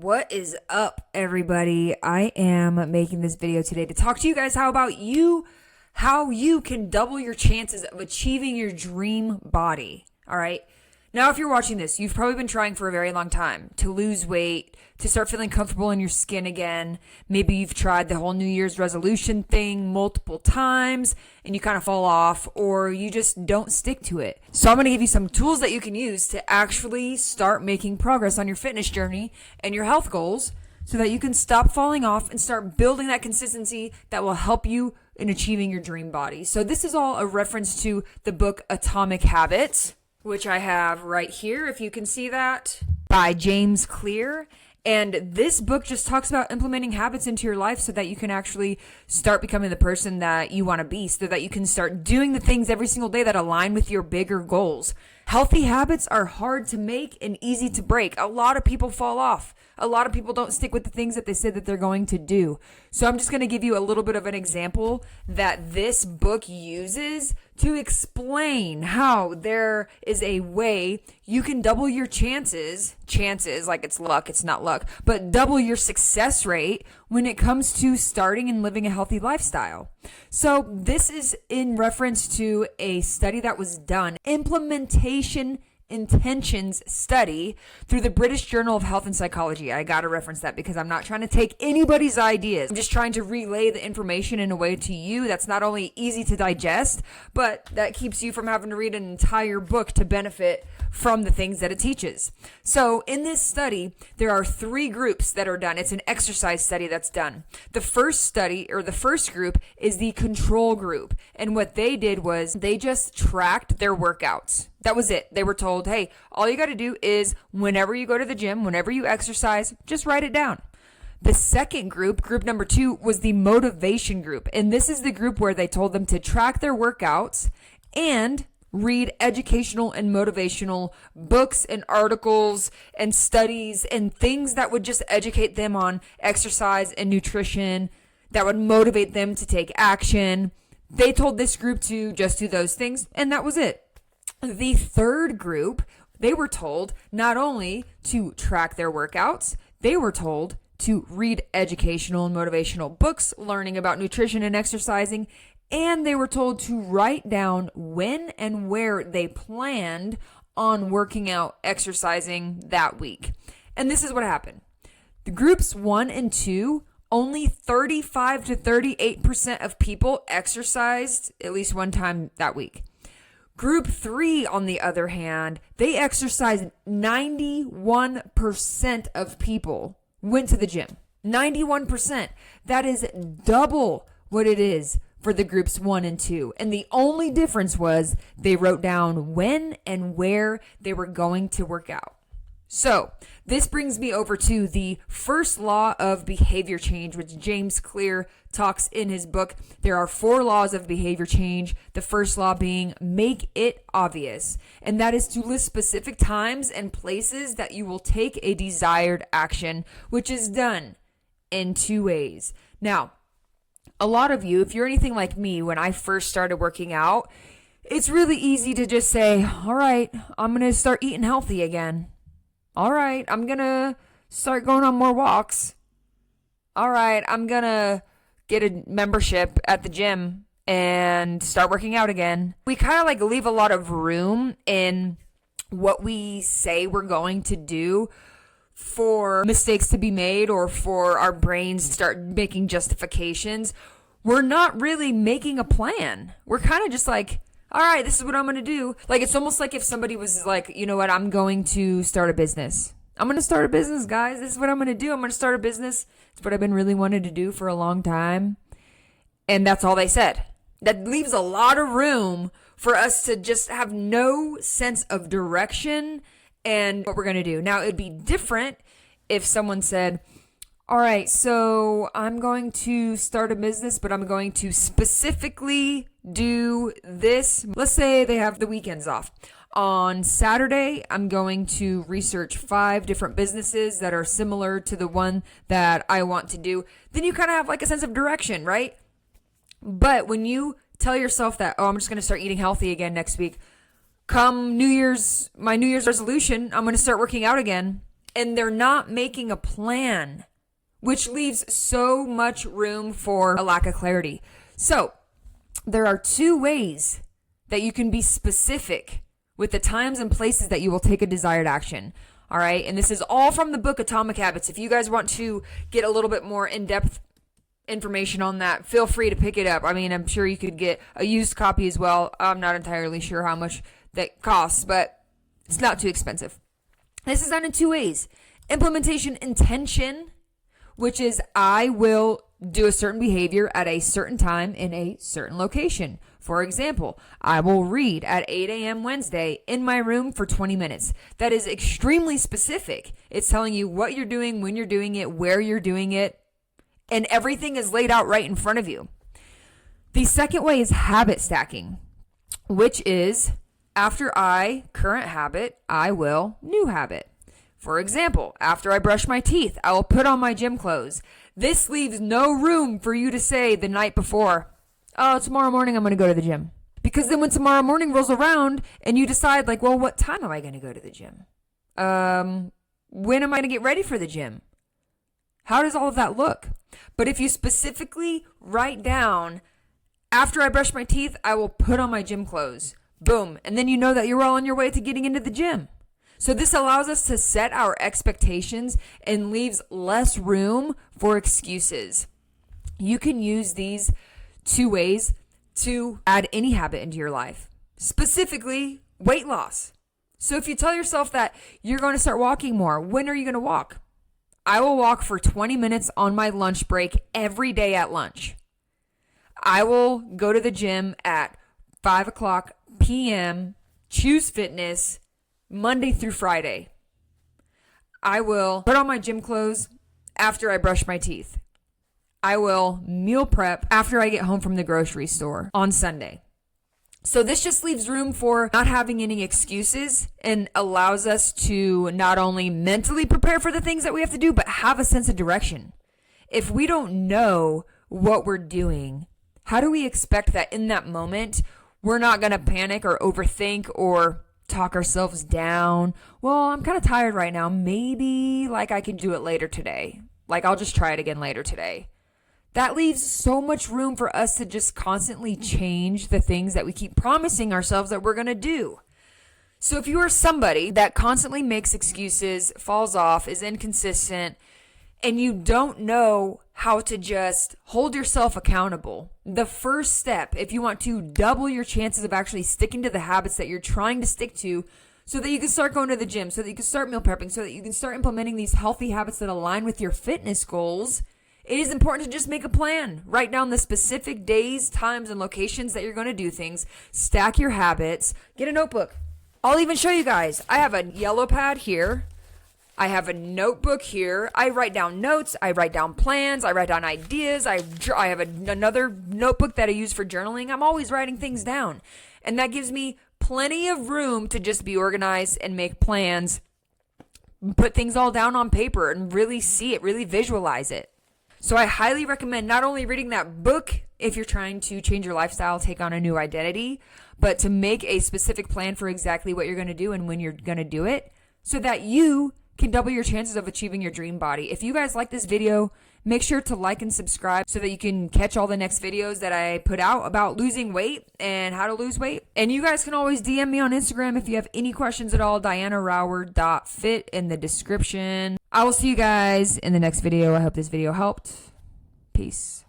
What is up, everybody? I am making this video today to talk to you guys how you can double your chances of achieving your dream body. All right. Now, if you're watching this, you've probably been trying for a very long time to lose weight, to start feeling comfortable in your skin again. Maybe you've tried the whole New Year's resolution thing multiple times and you kind of fall off, or you just don't stick to it. So I'm going to give you some tools that you can use to actually start making progress on your fitness journey and your health goals so that you can stop falling off and start building that consistency that will help you in achieving your dream body. So this is all a reference to the book Atomic Habits, which I have right here, if you can see that, by James Clear. And this book just talks about implementing habits into your life so that you can actually start becoming the person that you want to be, so that you can start doing the things every single day that align with your bigger goals. Healthy habits are hard to make and easy to break. A lot of people fall off. A lot of people don't stick with the things that they said that they're going to do. So I'm just going to give you a little bit of an example that this book uses to explain how there is a way you can double your chances, like it's luck, it's not luck, but double your success rate when it comes to starting and living a healthy lifestyle. So this is in reference to a study that was done, implementation intentions study through the British Journal of Health and Psychology. I got to reference that because I'm not trying to take anybody's ideas. I'm just trying to relay the information in a way to you that's not only easy to digest, but that keeps you from having to read an entire book to benefit from the things that it teaches. So in this study, there are 3 groups that are done. It's an exercise study that's done. The first group is the control group. And what they did was they just tracked their workouts. That was it. They were told, hey, all you got to do is whenever you go to the gym, whenever you exercise, just write it down. The second group number 2, was the motivation group. And this is the group where they told them to track their workouts and read educational and motivational books and articles and studies and things that would just educate them on exercise and nutrition, that would motivate them to take action. They told this group to just do those things, and that was it. The third group, they were told not only to track their workouts, they were told to read educational and motivational books, learning about nutrition and exercising, and they were told to write down when and where they planned on working out, exercising that week. And this is what happened. The groups 1 and 2, only 35 to 38% of people exercised at least one time that week. Group 3, on the other hand, they exercised 91% of people went to the gym. 91%. That is double what it is for the groups 1 and 2. And the only difference was they wrote down when and where they were going to work out. So this brings me over to the first law of behavior change, which James Clear talks in his book. There are 4 laws of behavior change. The first law being make it obvious. And that is to list specific times and places that you will take a desired action, which is done in 2 ways. Now, a lot of you, if you're anything like me, when I first started working out, it's really easy to just say, all right, I'm going to start eating healthy again. All right, I'm going to start going on more walks. All right, I'm going to get a membership at the gym and start working out again. We kind of like leave a lot of room in what we say we're going to do for mistakes to be made or for our brains to start making justifications. We're not really making a plan. We're kind of just like, all right, this is what I'm going to do. Like, it's almost like if somebody was like, you know what, I'm going to start a business. I'm going to start a business, guys. This is what I'm going to do. I'm going to start a business. It's what I've been really wanting to do for a long time. And that's all they said. That leaves a lot of room for us to just have no sense of direction and what we're going to do. Now, it'd be different if someone said, all right, so I'm going to start a business, but I'm going to specifically do this. Let's say they have the weekends off. On Saturday, I'm going to research 5 different businesses that are similar to the one that I want to do. Then you kind of have like a sense of direction, right? But when you tell yourself that, oh, I'm just going to start eating healthy again next week, come my New Year's resolution, I'm going to start working out again. and they're not making a plan, which leaves so much room for a lack of clarity. So there are 2 ways that you can be specific with the times and places that you will take a desired action. All right. And this is all from the book Atomic Habits. If you guys want to get a little bit more in-depth information on that, feel free to pick it up. I mean, I'm sure you could get a used copy as well. I'm not entirely sure how much that costs, but it's not too expensive. This is done in 2 ways. Implementation intention, which is I will do a certain behavior at a certain time in a certain location. For example, I will read at 8 a.m. Wednesday in my room for 20 minutes. That is extremely specific. It's telling you what you're doing, when you're doing it, where you're doing it, and everything is laid out right in front of you. The second way is habit stacking, which is after current habit, I will new habit. For example, after I brush my teeth, I will put on my gym clothes. This leaves no room for you to say the night before, oh, tomorrow morning I'm going to go to the gym. Because then when tomorrow morning rolls around and you decide like, well, what time am I going to go to the gym? When am I going to get ready for the gym? How does all of that look? But if you specifically write down, after I brush my teeth, I will put on my gym clothes. Boom. And then you know that you're well on your way to getting into the gym. So this allows us to set our expectations and leaves less room for excuses. You can use these 2 ways to add any habit into your life, specifically weight loss. So if you tell yourself that you're going to start walking more, when are you going to walk? I will walk for 20 minutes on my lunch break every day at lunch. I will go to the gym at 5 o'clock p.m., choose fitness, Monday through Friday. I will put on my gym clothes after I brush my teeth. I will meal prep after I get home from the grocery store on Sunday. So this just leaves room for not having any excuses and allows us to not only mentally prepare for the things that we have to do, but have a sense of direction. If we don't know what we're doing, how do we expect that in that moment we're not going to panic or overthink or talk ourselves down? Well, I'm kind of tired right now. Maybe like I can do it later today. Like I'll just try it again later today. That leaves so much room for us to just constantly change the things that we keep promising ourselves that we're going to do. So if you are somebody that constantly makes excuses, falls off, is inconsistent, and you don't know how to just hold yourself accountable, the first step, if you want to double your chances of actually sticking to the habits that you're trying to stick to, so that you can start going to the gym, so that you can start meal prepping, so that you can start implementing these healthy habits that align with your fitness goals, it is important to just make a plan. Write down the specific days, times, and locations that you're going to do things. Stack your habits. Get a notebook. I'll even show you guys. I have a yellow pad here. I have a notebook here. I write down notes. I write down plans. I write down ideas. I have another notebook that I use for journaling. I'm always writing things down. And that gives me plenty of room to just be organized and make plans. Put things all down on paper and really see it, really visualize it. So I highly recommend not only reading that book if you're trying to change your lifestyle, take on a new identity, but to make a specific plan for exactly what you're going to do and when you're going to do it so that you can double your chances of achieving your dream body. If you guys like this video, make sure to like and subscribe so that you can catch all the next videos that I put out about losing weight and how to lose weight. And you guys can always DM me on Instagram if you have any questions at all. DianaRauer.fit in the description. I will see you guys in the next video. I hope this video helped. Peace.